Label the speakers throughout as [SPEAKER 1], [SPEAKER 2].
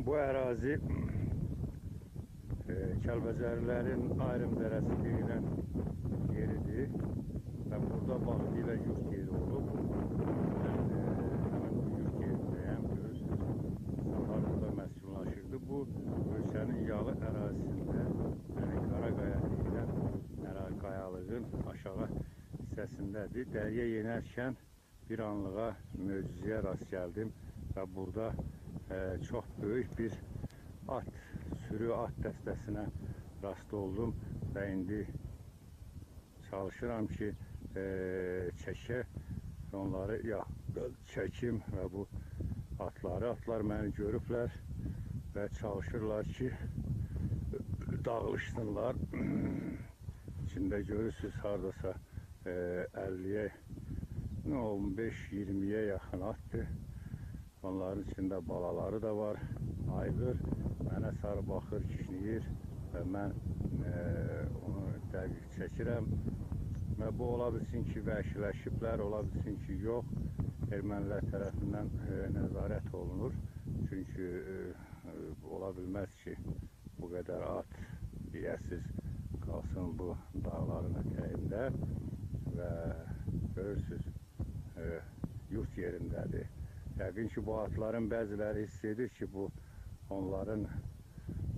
[SPEAKER 1] Bu ərazi Kəlbəcərlilərin ayrım dərəsi deyilən yeridir və burada vaxtilə yurt yeri olub. Həmin bu yurt yerindəyəm, görürsünüz, insanlar burada məskunlaşırdı. Bu ölkənin yağlı ərazisində, yəni Qaraqaya deyilən qayalığın aşağı hissəsindədir. Dəriyə yenərkən bir anlığa möcüzəyə rast gəldim və burada çox böyük bir sürü at dəstəsinə rast oldum və indi çalışıram ki, onları çəkim və bu atlar məni görüblər və çalışırlar ki, dağılışsınlar. İçində görürsünüz, haradasa 50-yə, 15-20-yə yaxın atdır. Onların içində balaları da var. Ayğır mənə sarı baxır, kişniyir və mən onu dəqiq çəkirəm və bu ola bilsin ki, vəhşiləşiblər, ola bilsin ki, yox, ermənilər tərəfindən nəzarət olunur. Çünki ola bilməz ki, bu qədər at yiyəsiz qalsın bu dağların ətəyində və görürsünüz, yurt yerindədir. Yəqin ki, bu atların bəziləri hiss edir ki, bu onların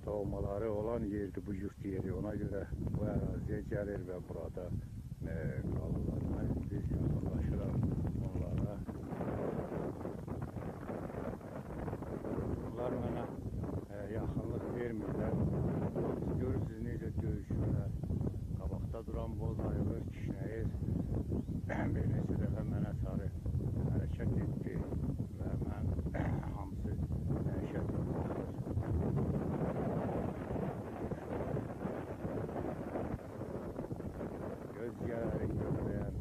[SPEAKER 1] doğmaları olan yerdir, bu yurt yeri. Ona görə bu əraziyə gəlir və burada qalırlar. Mən indi yaxınlaşıram onlara. Bunlar mənə yaxınlıq vermirlər. Görürsünüz necə döyüşürlər. Qabaqda duran boz ayılır, kişnəyir. Bir neçə dəfə mənə sarı hərəkət etdi və mən hamısı dəhşət baxır. Gözgələrin gözləyən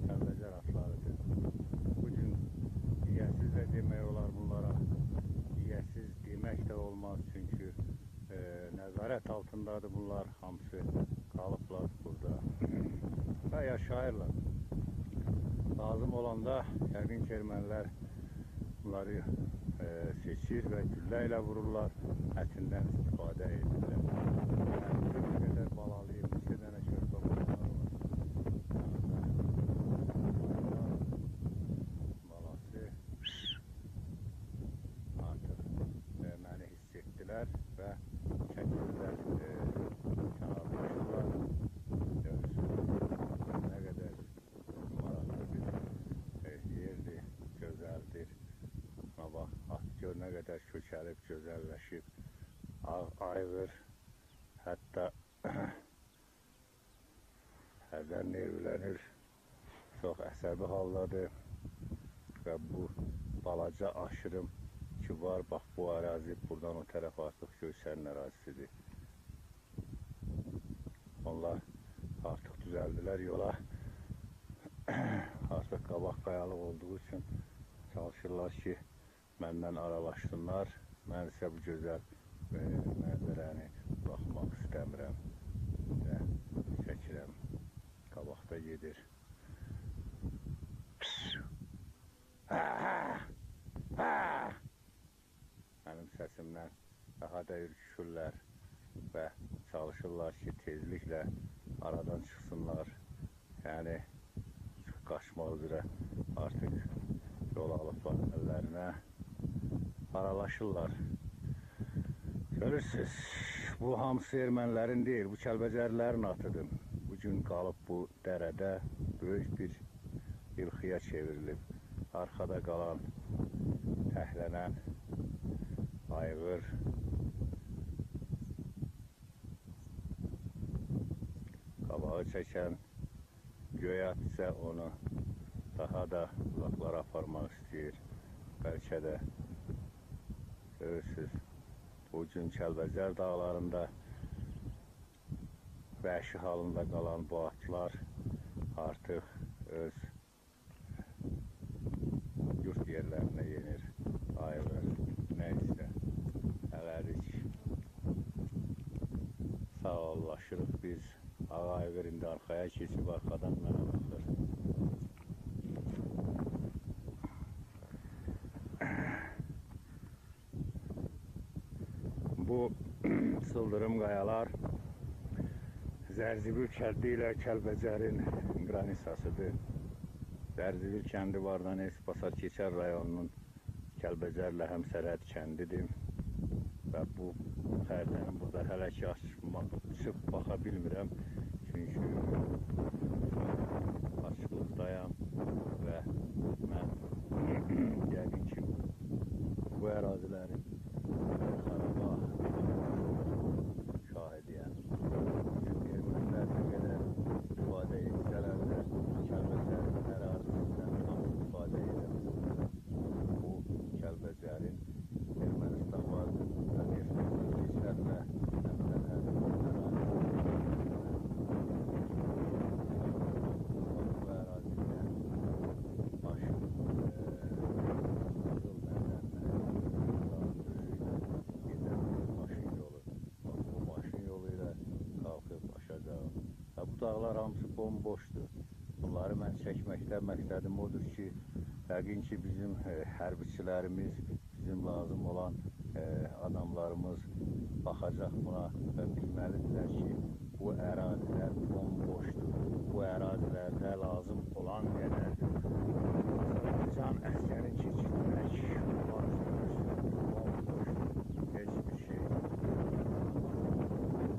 [SPEAKER 1] Kəlbəcər atlarıdır. Bugün yiyəsiz də demək olar bunlara. Yiyəsiz demək də olmaz, çünki nəzarət altındadır bunlar, hamısı qalıblar burada və yaşayırlar. Lazım olanda yəqin ki, ermənilər bunları seçir və güllə ilə vururlar, ətindən istifadə edirlər. Bir qədər balalıyım, neçə dənə körpə balıqlar var. Balası artıq məni hiss etdilər və çəkirlər, kənarlaşırlar. Nə qədər maraqlı bir yerdir, gözəldir. Buna bax, at gör nə qədər kökəlib, gözəlləşib. Ayğır, hətta hərdən nevlənir, çox əsəbi haldadır və bu balaca aşırım ki var, bax bu ərazi, buradan o tərəf artıq Göyçənin ərazisidir. Onlar artıq düzəldilər yola. Artıq qabaq qayalıq olduğu üçün çalışırlar ki, məndən aralaşsınlar. Mən isə bu gözəl mənzərəni baxmaq istəmirəm və çəkirəm. Qabaqda gedir. Mənim səsimdən daha da ürküşürlər və çalışırlar ki, tezliklə aradan çıxsınlar. Yəni, qaçmaq üzrə artıq yol alıblar əllərinə, aralaşırlar. Görürsünüz, bu hamısı ermənilərin deyil, bu Kəlbəcərlilərin atıdır. Bugün qalıb bu dərədə böyük bir ilxıya çevrilib. Arxada qalan, təhlənən ayğır, qabağı çəkən göy at isə onu daha da uzaqlara aparmaq istəyir. Bəlkə də görürsünüz, bugün Kəlbəcər dağlarında vəhşi halında qalan bu atlar artıq öz yurt yerlərinə yenir. Ayğır, nəysə, hələlik sağollaşırıq biz. Ağa ayğır indi arxaya keçib, arxadan mənə baxır. Bu sıldırım qayalar Zərzibül kəldi ilə Kəlbəcərin qranisasıdır. Zərzibül kəndi Vardanes Basarkeçər rayonunun Kəlbəcərlə həmsərhəd kəndidir. Və bu xəritəni burada hələ ki açıb baxa bilmirəm. Çünki açıqlıqdayam və mən yəqin ki bu ərazilərin xaraba şahidiyəm. Ermənilər nə qədər istifadə etsələr də Kəlbəcərin ərazisindən tam istifadə edəmizdir. Bu Kəlbəcərin Ermənistan var və Basarkeçərlə həmsərhəd dağlar hamısı bomboşdur. Bunları mən çəkməkdə məqsədim odur ki, yəqin ki bizim hərbiçilərimiz, bizim lazım olan adamlarımız baxacaq buna və bilməlidirlər ki, bu ərazilər bomboşdur. Bu ərazilərdə lazım olan qədər Azərbaycan əsgəri keçirmək bomboşdur. Heç bir şey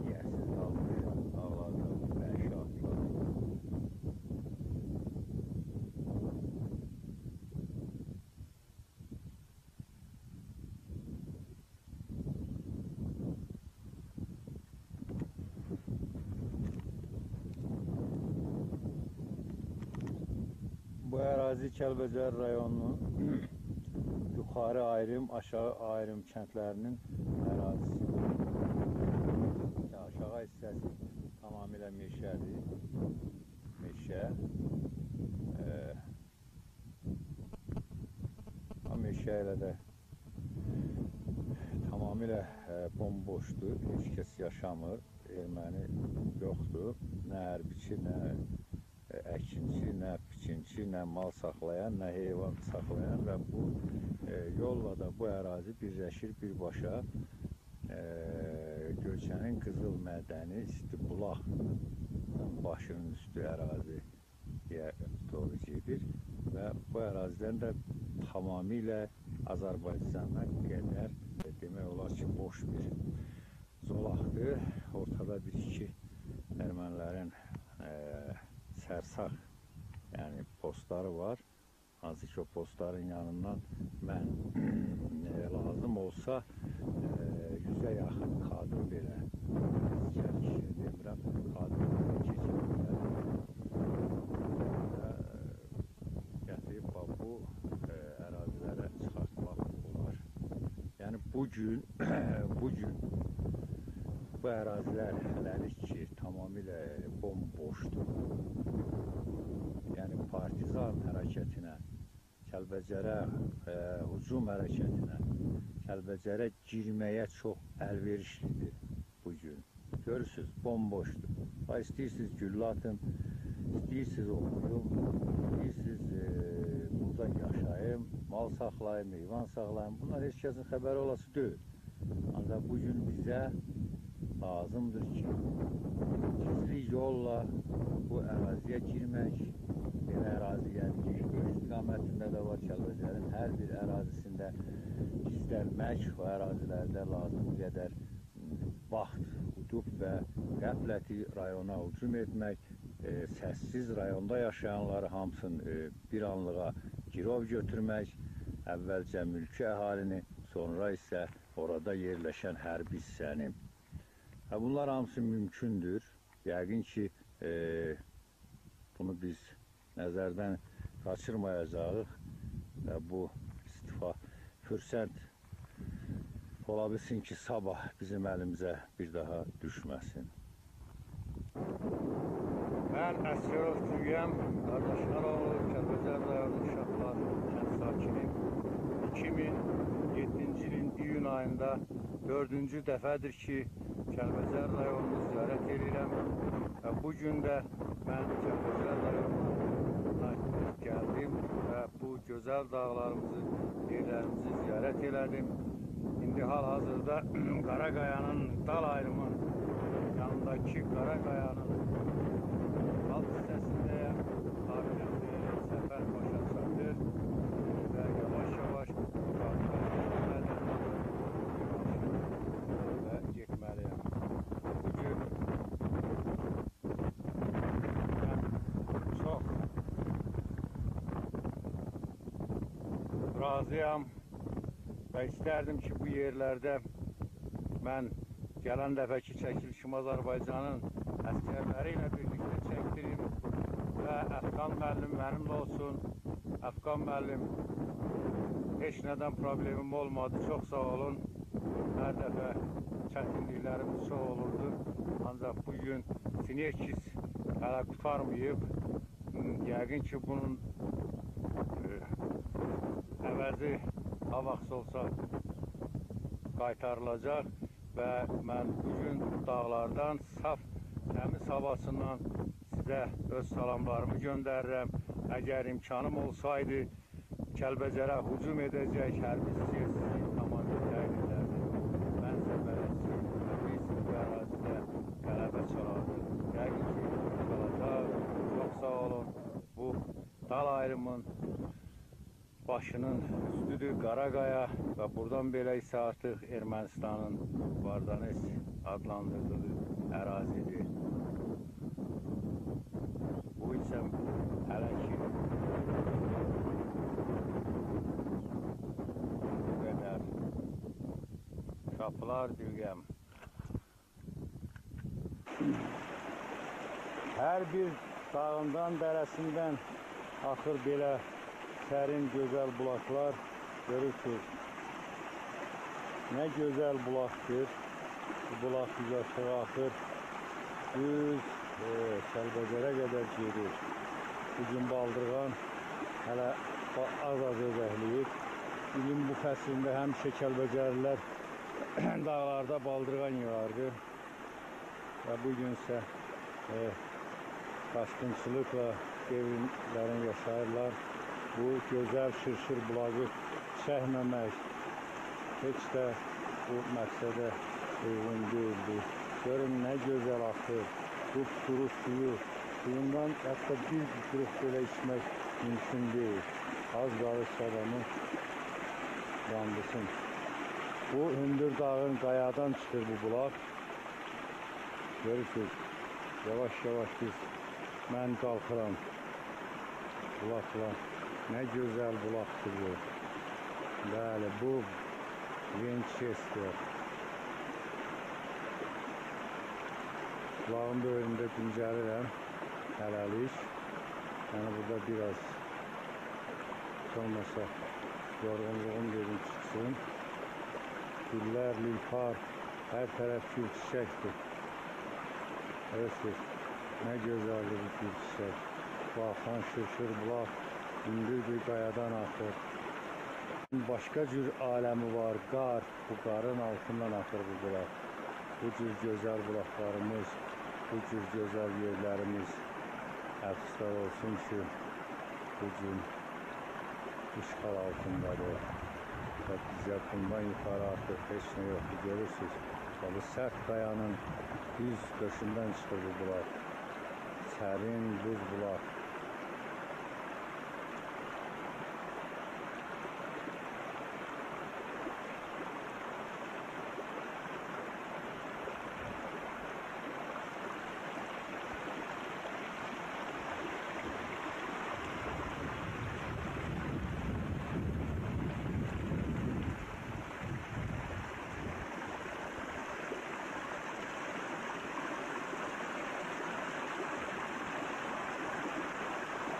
[SPEAKER 1] yiyəsiz qalmış dağlarda. Bu ərazi Kəlbəcər rayonunun yuxarı ayrım, aşağı ayrım kəndlərinin ərazisidir. Aşağı hissəsi tamamilə meşədir. Meşə. Meşə ilə də tamamilə bomboşdur. Heç kəs yaşamır. Erməni yoxdur. Nə hərbiçi, nə əkinçi, nə biçinçi, nə mal saxlayan, nə heyvan saxlayan və bu yolla da bu ərazi birləşir birbaşa Göyçənin qızıl mədəni İstibulaq başının üstü əraziyə doğru gedir və bu ərazidən də tamamilə Azərbaycana qədər demək olar ki, boş bir zolaqdır. Ortada bir-iki ermənilərin sərsaq, yəni postları var. Hansı ki o postların yanından mən lazım olsa 100'ə yaxın kadr belə demirəm, kadr keçirmişlər. Gətirib bu ərazilərə çıxartmaq olar. Yəni bugün bu ərazilər hələlik ki tamamilə bomboşdur. Yəni partizan hərəkətinə, Kəlbəcərə hücum hərəkətinə, Kəlbəcərə girməyə çox əlverişlidir bugün. Görürsünüz, bomboşdur. İstəyirsiniz güllə atın, istəyirsiniz oxuyum, istəyirsiniz burada yaşayım, mal saxlayım, heyvan saxlayım. Bunlar heç kəsin xəbəri olası deyil. Ancaq bugün bizə lazımdır ki, gizli yolla bu əraziyə girmək. Belə ərazi yəni ki, Göyç istiqamətində də var, Kəlbəcərin hər bir ərazisində gizlənmək, o ərazilərdə lazım qədər vaxt udub və qəfləti rayona hücum etmək, səssiz rayonda yaşayanları hamısını bir anlığa girov götürmək, əvvəlcə mülki əhalini, sonra isə orada yerləşən hərbi hissəni. Bunlar hamısı mümkündür. Yəqin ki, bunu biz nəzərdən qaçırmayacağıq və bu fürsət ola bilsin ki, sabah bizim əlimizə bir daha düşməsin. Mən Əsgərov Güyəm, Qardaşlaroğlu, Kəlbəcər rayonu uşaqlar kənd sakini. 2007-ci ilin iyun ayında 4-cü dəfədir ki, Kəlbəcər rayonunu ziyarət edirəm və bugün də mən Kəlbəcər rayonuna gəldim və bu gözəl dağlarımızı, yerlərimizi ziyarət elədim. İndi hal-hazırda Qaraqayanın dal ayrımın yanındaki Qaraqayanın alt hissəsindəyəm. Səfər başa çatır və yavaş-yavaş və getməliyəm. Bugün mən çox razıyam və istərdim ki, bu yerlərdə mən gələn dəfəki çəkilişim Azərbaycanın əskərləri ilə birlikdə çəkdirim və Əfqan müəllim mənimlə olsun. Əfqan müəllim, heç nədən problemim olmadı, çox sağ olun. Hər dəfə çətinliklərimiz çox olurdu, ancaq bugün Sinerkis hələ qutarmayıb. Yəqin ki, bunun əvəzi ha vaxt olsa qaytarılacaq və mən bugün dağlardan saf təmiz havasından sizə öz salamlarımı göndərirəm. Əgər imkanım olsaydı Kəlbəcərə hücum edəcək hərbi siyasi komandir təyin edərdi. Mənsə bələdçi və biz bu ərazidə qələbə çalardı. Yəqin ki, qalacaq. Çox sağ olun. Bu dal ayrımın başının üstüdür Qaraqaya və buradan belə isə artıq Ermənistanın Vardanes adlandırdığı ərazidir. Bu isə hələ ki bu qədər kapılar düğəm. Hər bir dağından, dərəsindən axır belə sərin, gözəl bulaqlar görürsünüz. Nə gözəl bulaqdır. Bu bulaq düz aşağı axır. Düz Kəlbəcərə qədər gedir. Bugün baldırğan hələ az-az ödəkləyib. İlin bu fəslində həmişə Kəlbəcərlilər dağlarda baldırğan yığardı. Və bugünsə qaçqınçılıqla evlərin yaşayırlar. Bu gözəl şırşır bulağı çəkməmək heç də bu məqsədə uyğun deyildir. Görün nə gözəl axır. Bu suru suyu, suyundan hətta bir quruq belə içmək mümkün deyil. Az qalırsa adamı yandısın. Bu Hündür dağın qayadan çıxır bu bulaq. Görürsünüz, yavaş-yavaş mən qalxıram. Bulaqla. Nə gözəl bulaqdır bu. Bəli, bu Winchester. Bulağın böyründə dincəlirəm hələlik. Yəni burada biraz olmasa yorğunluğum dedim çıxsın. Güllər, lülpar, hər tərəf gül çiçəkdir. Görürsünüz, nə gözəldir bu gül çiçək. Bu axan şırşır bulaq hündür qayadan axır. Başqa cür aləmi var, qar. Bu qarın altından axır bu bulaq. Bu cür gözəl bulaqlarımız, bu cür gözəl yerlərimiz əfsuslar olsun ki, bu gün işğal altındadır. Və bizə bundan yuxarı artıq heç nə yoxdur, görürsünüz. Bu sərt qayanın düz döşündən çıxır bu bulaq. Sərin buz bulaq.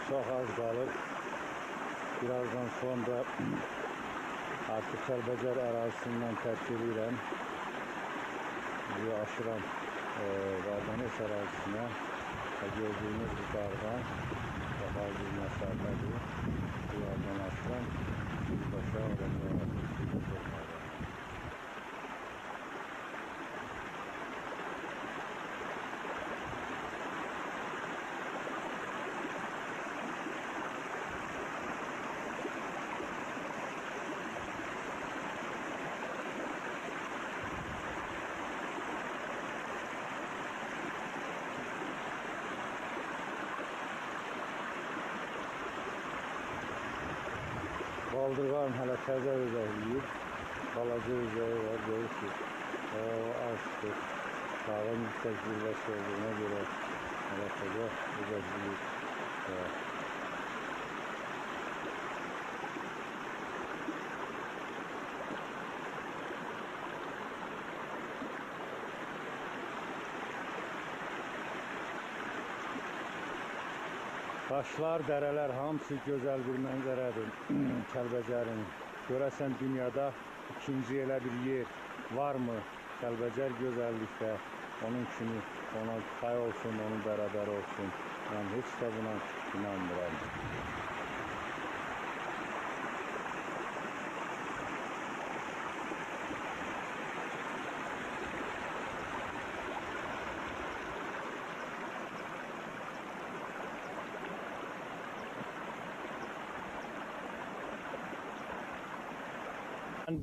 [SPEAKER 1] Çox az qalır. Birazdan sonra artıq Kəlbəcər ərazisindən tərk edirəm. Aşıram Vardanes ərazisinə. Gördüyünüz bu dağdan daha bir məsafədir. Bu yerdən aşıram. Başa öğrenmeye Baldırğan hələ təzə özəkləyib. Balaca özəyi var, görürsünüz. O azdır. Dağın yüksək zirvəsi olduğuna görə hələ təzə özəkləyib. Daşlar, dərələr hamısı gözəl bir mənzərədir Kəlbəcərin. Görəsən dünyada ikinci elə bir yer varmı? Kəlbəcər gözəllikdə onun kimi ona pay olsun, onun bərabər olsun. Mən heç də buna inanmıram.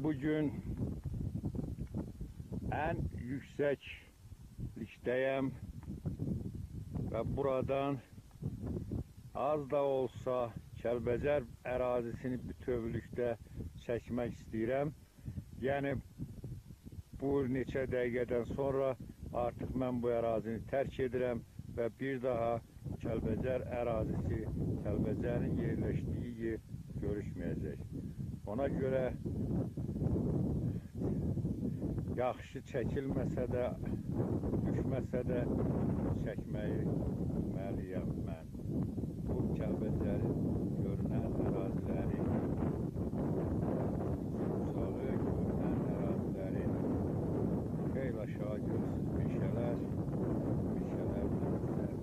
[SPEAKER 1] Bugün en yükseklikteyim ve buradan az da olsa Kəlbəcər ərazisini bütövlükdə çəkmək istəyirəm. Yəni bu neçə dəqiqədən sonra artıq mən bu ərazini tərk edirəm və bir daha Kəlbəcər ərazisi, Kəlbəcərin yerləşdiyi yer görüşməyəcək. Ona görə yaxşı çəkilməsə də, düşməsə də çəkməyi məliyəm mən. Bu Kəlbəcərin görünən əraziləri, uzağı görünən əraziləri, xeyli aşağı görürsünüz, meşələr dənizlər.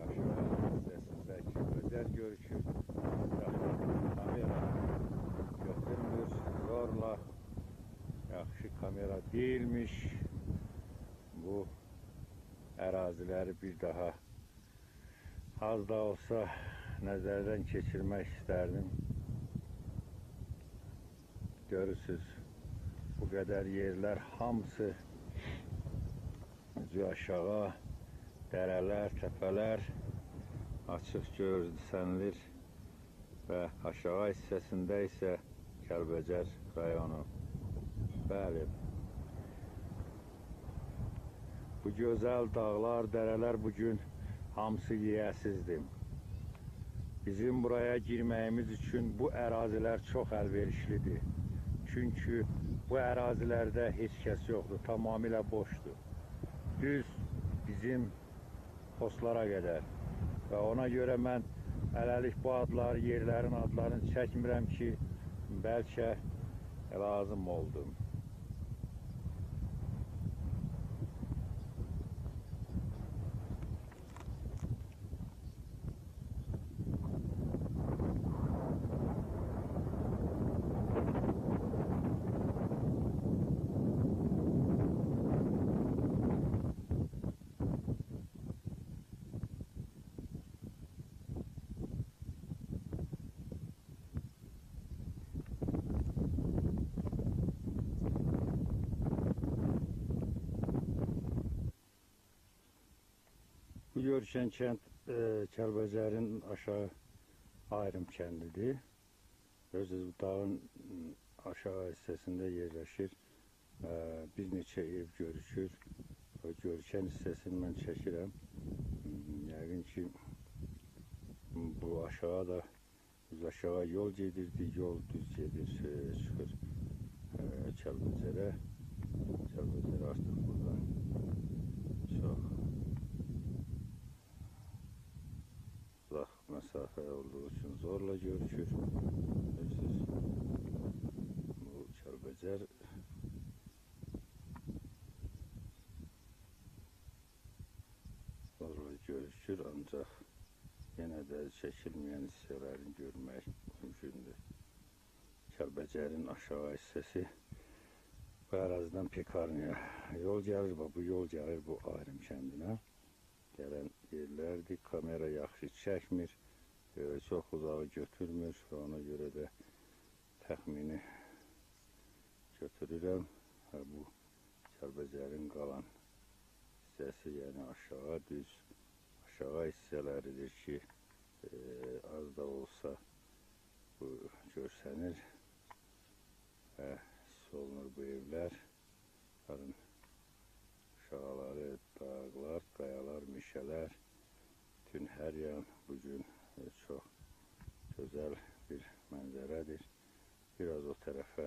[SPEAKER 1] Aşağı hissəsində Kəlbəcər görüşür. Kamera götürmür, zorla. Yaxşı kamera değilmiş. Bu əraziləri bir daha az da olsa nəzərdən keçirmək istərdim. Görürsünüz, bu qədər yerlər hamısı aşağı, dərələr, təpələr açıq görsənilir və aşağı hissəsində isə Kəlbəcər rayonu. Bəli, bu gözəl dağlar, dərələr bugün hamısı yiyəsizdir. Bizim buraya girməyimiz üçün bu ərazilər çox əlverişlidir. Çünki bu ərazilərdə heç kəs yoxdur, tamamilə boşdur. Düz bizim postlara qədər. Və ona görə mən hələlik bu adlar, yerlərin adlarını çəkmirəm ki, bəlkə lazım oldu. Bu görüşən kənd Kəlbəcərin aşağı ayrım kəndidir. Görürsünüz, bu dağın aşağı hissəsində yerləşir. Bir neçə ev görüşür. O görüşən hissəsini mən çəkirəm. Yəqin ki, bu aşağı da düz aşağı yol gedirdi, yol düz gedir, çıxır Kəlbəcərə. Kəlbəcər artıq burada çox uzaq məsafə olduğu üçün zorla görüşür. Görürsünüz, bu Kəlbəcər zorla görüşür, ancaq yenə də çəkilməyən hissələrini görmək mümkündür. Kəlbəcərin aşağı hissəsi bu ərazidən Pekarniya yol gəlir, bu yol gəlir bu ayrım kəndinə. Gələn yerlərdir, kamera yaxşı çəkmir, çox uzağı götürmür və ona görə də təxmini götürürəm. Bu Kəlbəcərin qalan hissəsi, yəni aşağı düz aşağı hissələridir ki, az da olsa bu görsənir və solunur bu evlər. Bunların şahaları, dağlar, qayalar, meşələr, bütün hər yan bugün çox gözəl bir mənzərədir. Biraz o tərəfə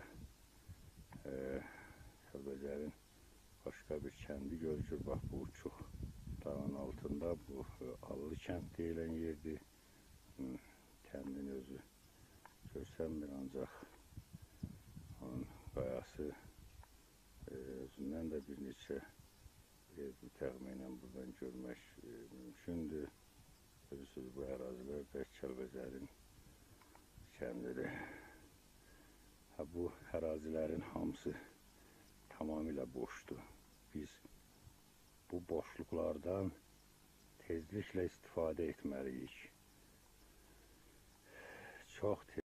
[SPEAKER 1] Kəlbəcərin başqa bir kəndi görükür. Bax, bu uçuq dağın altında bu Allı kənd deyilən yerdir. Kəndin özü görsənmir, ancaq onun qayası özündən də bir neçə bu təxminən buradan görmək mümkündür. Görürsünüz, bu ərazilər də Kəlbəcərin kəndidir. Bu ərazilərin hamısı tamamilə boşdur. Biz bu boşluqlardan tezliklə istifadə etməliyik. Çox tez.